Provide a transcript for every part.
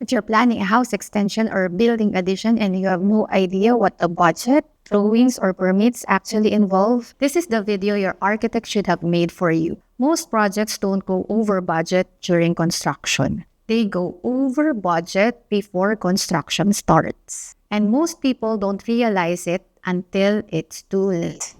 If you're planning a house extension or building addition and you have no idea what the budget, drawings, or permits actually involve, this is the video your architect should have made for you. Most projects don't go over budget during construction. They go over budget before construction starts. And most people don't realize it until it's too late.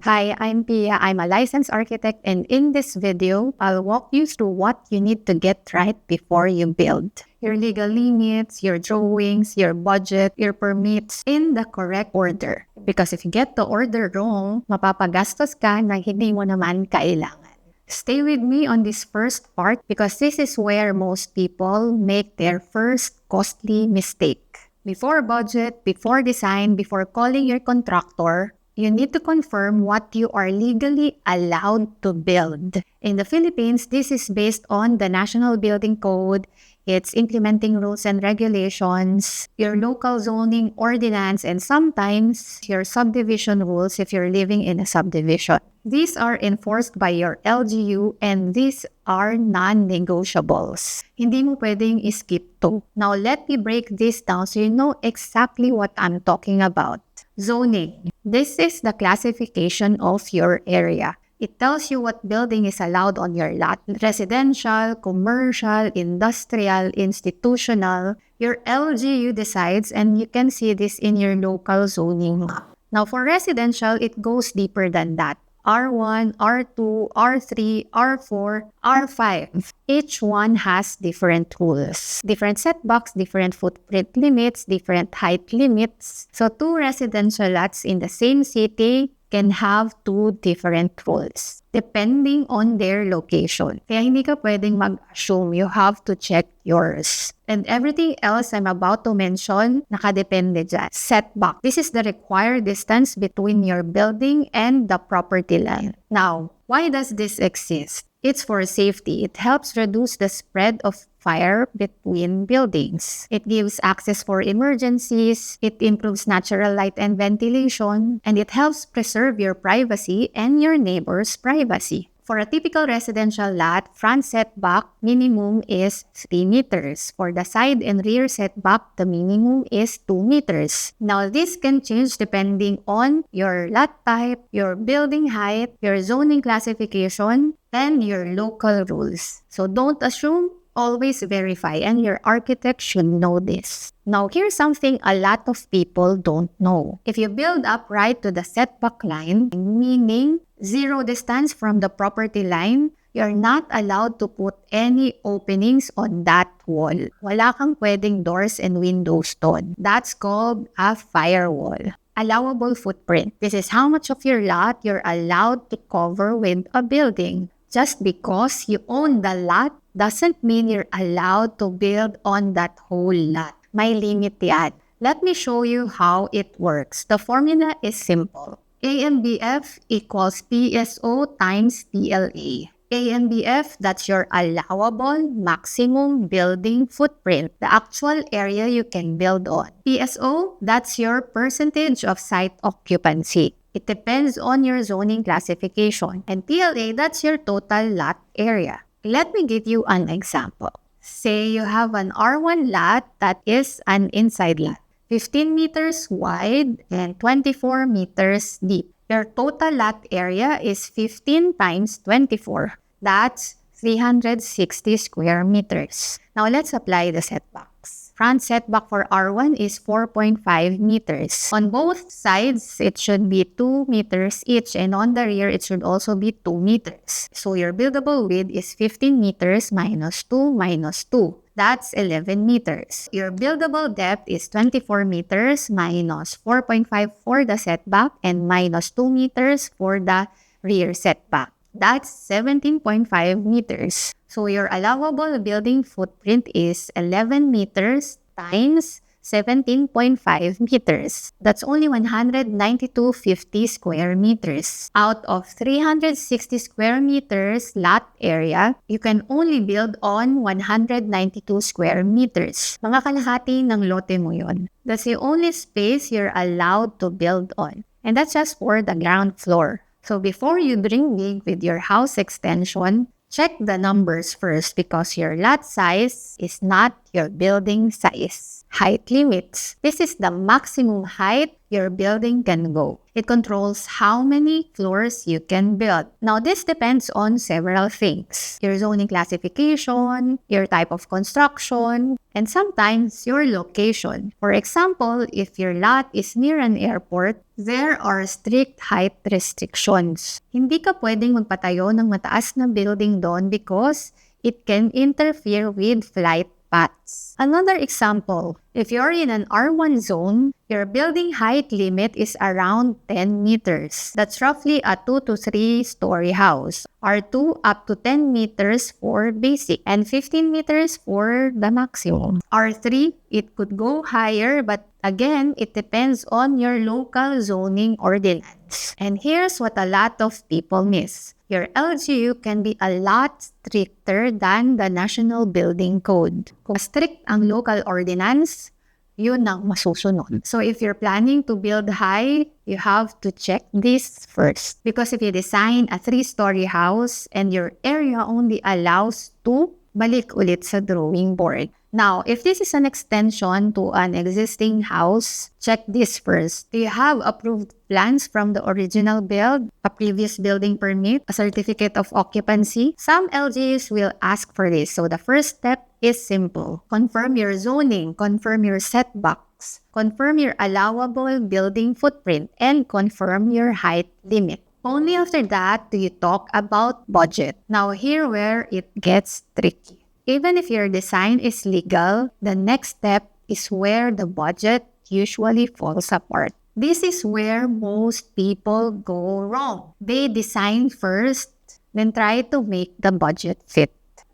Hi, I'm Pia. I'm a licensed architect, and in this video, I'll walk you through what you need to get right before you build. Your legal limits, your drawings, your budget, your permits in the correct order. Because if you get the order wrong, mapapagastos ka na hindi mo naman kailangan. Stay with me on this first part because this is where most people make their first costly mistake. Before budget, before design, before calling your contractor, you need to confirm what you are legally allowed to build. In the Philippines, this is based on the National Building Code. It's implementing rules and regulations, your local zoning ordinance, and sometimes your subdivision rules if you're living in a subdivision. These are enforced by your LGU and these are non-negotiables. Hindi mo pwedeng skip to. Now, let me break this down so you know exactly what I'm talking about. Zoning. This is the classification of your area. It tells you what building is allowed on your lot. Residential, commercial, industrial, institutional. Your LGU decides, and you can see this in your local zoning map. Now, for residential, it goes deeper than that. R1, R2, R3, R4, R5. Each one has different rules. Different setbacks, different footprint limits, different height limits. So, two residential lots in the same city can have two different rules depending on their location. Kaya hindi ka pwedeng mag-assume, you have to check yours. And everything else I'm about to mention, nakadepende dyan. Setback. This is the required distance between your building and the property line. Now, why does this exist? It's for safety. It helps reduce the spread of fire between buildings. It gives access for emergencies. It improves natural light and ventilation. And it helps preserve your privacy and your neighbor's privacy. For a typical residential lot, front setback minimum is 3 meters. For the side and rear setback, the minimum is 2 meters. Now, this can change depending on your lot type, your building height, your zoning classification, and your local rules. So don't assume, always verify, and your architect should know this. Now, here's something a lot of people don't know. If you build up right to the setback line, meaning zero distance from the property line, you're not allowed to put any openings on that wall. Wala kang pwedeng doors and windows doon. That's called a firewall. Allowable footprint. This is how much of your lot you're allowed to cover with a building. Just because you own the lot doesn't mean you're allowed to build on that whole lot. May limit yan. Let me show you how it works. The formula is simple. AMBF equals PSO times TLA. AMBF, that's your allowable maximum building footprint, the actual area you can build on. PSO, that's your percentage of site occupancy. It depends on your zoning classification. And TLA, that's your total lot area. Let me give you an example. Say you have an R1 lot that is an inside lot, 15 meters wide and 24 meters deep. Your total lot area is 15 times 24. That's 360 square meters. Now let's apply the setbacks. Front setback for R1 is 4.5 meters. On both sides, it should be 2 meters each, and on the rear, it should also be 2 meters. So your buildable width is 15 meters minus 2 minus 2. That's 11 meters. Your buildable depth is 24 meters minus 4.5 for the setback and minus 2 meters for the rear setback. That's 17.5 meters. So your allowable building footprint is 11 meters times 17.5 meters. That's only 192.50 square meters. Out of 360 square meters lot area, you can only build on 192 square meters. Mga kalahati ng lote mo yun. That's the only space you're allowed to build on. And that's just for the ground floor. So before you dream big with your house extension, Check the numbers first because your lot size is not your building size. Height limits. This is the maximum height your building can go. It controls how many floors you can build. Now, this depends on several things. Your zoning classification, your type of construction, and sometimes your location. For example, if your lot is near an airport, there are strict height restrictions. Hindi ka pwedeng magpatayo ng mataas na building doon because it can interfere with flight paths. Another example, if you're in an R1 zone, your building height limit is around 10 meters. That's roughly a 2 to 3 story house. R2 up to 10 meters for basic and 15 meters for the maximum. R3, it could go higher, but again, it depends on your local zoning ordinance. And here's what a lot of people miss. Your LGU can be a lot stricter than the National Building Code. Kung strict ang local ordinance, yun ang masusunod. So if you're planning to build high, you have to check this first. Because if you design a 3-story house and your area only allows 2, balik ulit sa drawing board. Now, if this is an extension to an existing house, check this first. Do you have approved plans from the original build, a previous building permit, a certificate of occupancy? Some LGUs will ask for this. So the first step is simple. Confirm your zoning, confirm your setbacks, confirm your allowable building footprint, and confirm your height limit. Only after that do you talk about budget. Now here where it gets tricky. Even if your design is legal, the next step is where the budget usually falls apart. This is where most people go wrong. They design first, then try to make the budget fit.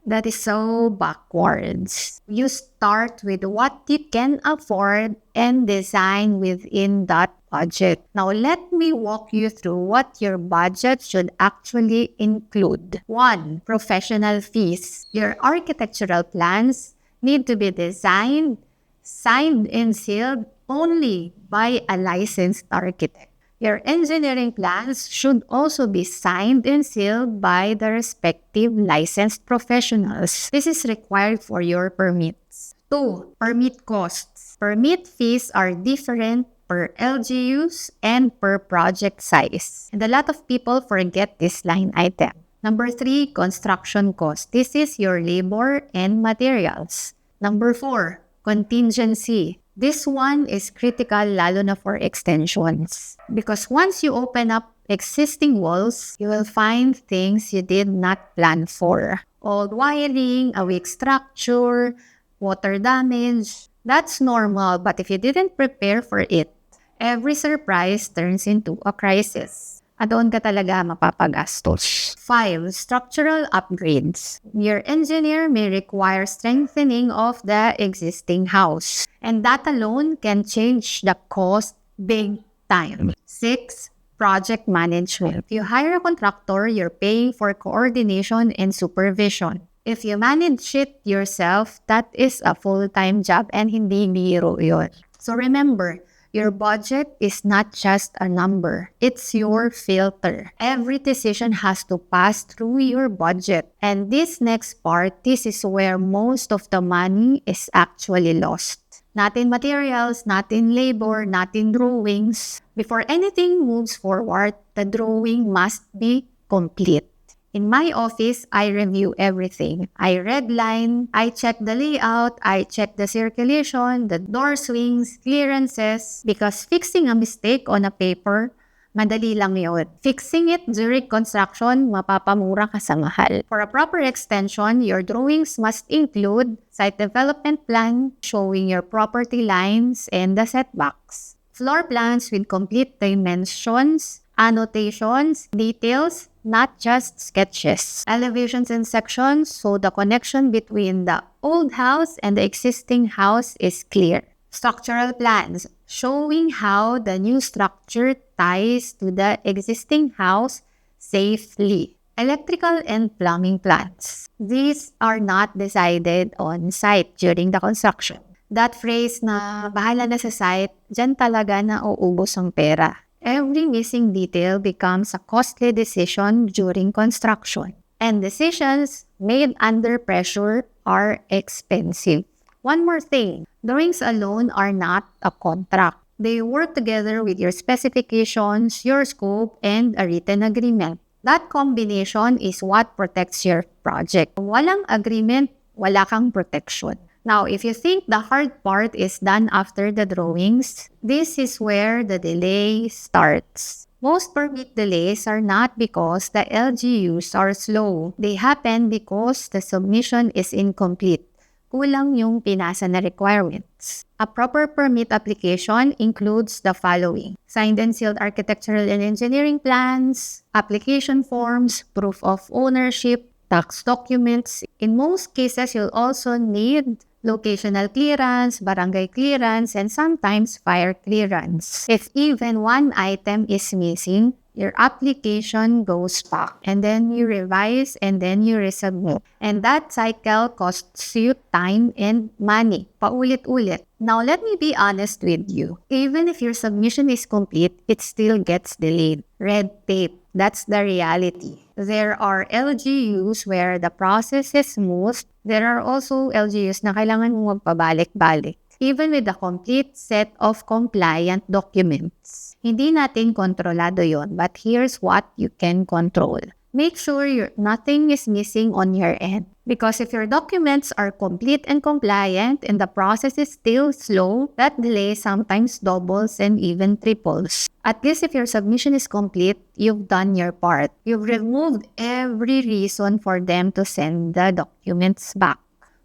That is so backwards. You start with what you can afford and design within that budget. Now, let me walk you through what your budget should actually include. 1. Professional fees. Your architectural plans need to be designed, signed, and sealed only by a licensed architect. Your engineering plans should also be signed and sealed by the respective licensed professionals. This is required for your permits. 2. Permit costs. Permit fees are different per LGUs and per project size. And a lot of people forget this line item. Number 3, construction cost. This is your labor and materials. Number 4, contingency. This one is critical lalo na for extensions. Because once you open up existing walls, you will find things you did not plan for. Old wiring, a weak structure, water damage. That's normal, but if you didn't prepare for it, every surprise turns into a crisis. At doon ka talaga mapapagastos. 5. Structural upgrades. Your engineer may require strengthening of the existing house. And that alone can change the cost big time. 6. Project management. If you hire a contractor, you're paying for coordination and supervision. If you manage it yourself, that is a full-time job and hindi biro yun. So remember, your budget is not just a number. It's your filter. Every decision has to pass through your budget. And this next part, this is where most of the money is actually lost. Not in materials, not in labor, not in drawings. Before anything moves forward, the drawing must be complete. In my office, I review everything. I redline, I check the layout, I check the circulation, the door swings, clearances, because fixing a mistake on a paper, madali lang yun. Fixing it during construction, mapapamura ka sa mahal. For a proper extension, your drawings must include site development plan showing your property lines and the setbacks, floor plans with complete dimensions, annotations, details, not just sketches, elevations and sections so the connection between the old house and the existing house is clear. Structural plans showing how the new structure ties to the existing house safely. Electrical and plumbing plans. These are not decided on site during the construction. That phrase na bahala na sa site, dyan talaga na uubos ang pera. Every missing detail becomes a costly decision during construction. And decisions made under pressure are expensive. One more thing, drawings alone are not a contract. They work together with your specifications, your scope, and a written agreement. That combination is what protects your project. Kung walang agreement, wala kang protection. Now, if you think the hard part is done after the drawings, this is where the delay starts. Most permit delays are not because the LGUs are slow. They happen because the submission is incomplete. Kulang yung pinasa na requirements. A proper permit application includes the following: signed and sealed architectural and engineering plans, application forms, proof of ownership, tax documents. In most cases, you'll also need locational clearance, barangay clearance, and sometimes fire clearance. If even one item is missing, your application goes back, and then you revise, and then you resubmit. And that cycle costs you time and money. Paulit-ulit. Now, let me be honest with you. Even if your submission is complete, it still gets delayed. Red tape. That's the reality. There are LGUs where the process is smooth. There are also LGUs na kailangan mong magpabalik-balik, even with a complete set of compliant documents. Hindi natin kontrolado yon, but here's what you can control. Make sure nothing is missing on your end. Because if your documents are complete and compliant and the process is still slow, that delay sometimes doubles and even triples. At least if your submission is complete, you've done your part. You've removed every reason for them to send the documents back.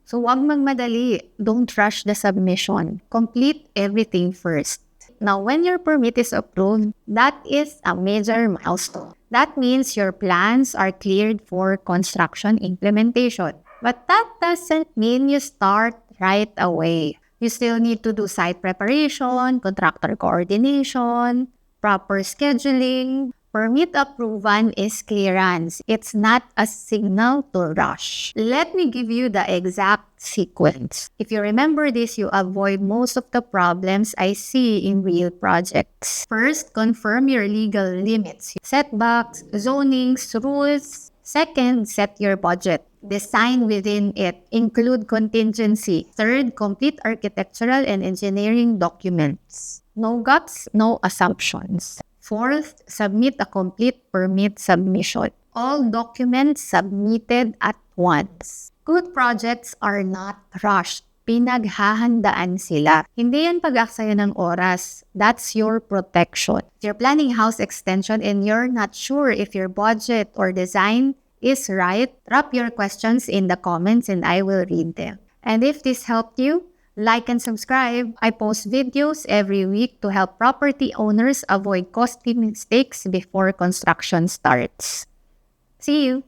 So wag magmadali. Don't rush the submission. Complete everything first. Now, when your permit is approved, that is a major milestone. That means your plans are cleared for construction implementation. But that doesn't mean you start right away. You still need to do site preparation, contractor coordination, proper scheduling. Permit approval is clearance. It's not a signal to rush. Let me give you the exact sequence. If you remember this, you avoid most of the problems I see in real projects. First, confirm your legal limits, setbacks, zonings, rules. Second, set your budget. Design within it. Include contingency. Third, complete architectural and engineering documents. No gaps, no assumptions. Fourth, submit a complete permit submission. All documents submitted at once. Good projects are not rushed. Pinaghahandaan sila. Hindi yan pag-aksaya ng oras. That's your protection. If you're planning house extension and you're not sure if your budget or design is right, drop your questions in the comments and I will read them. And if this helped you, like and subscribe. I post videos every week to help property owners avoid costly mistakes before construction starts. See you!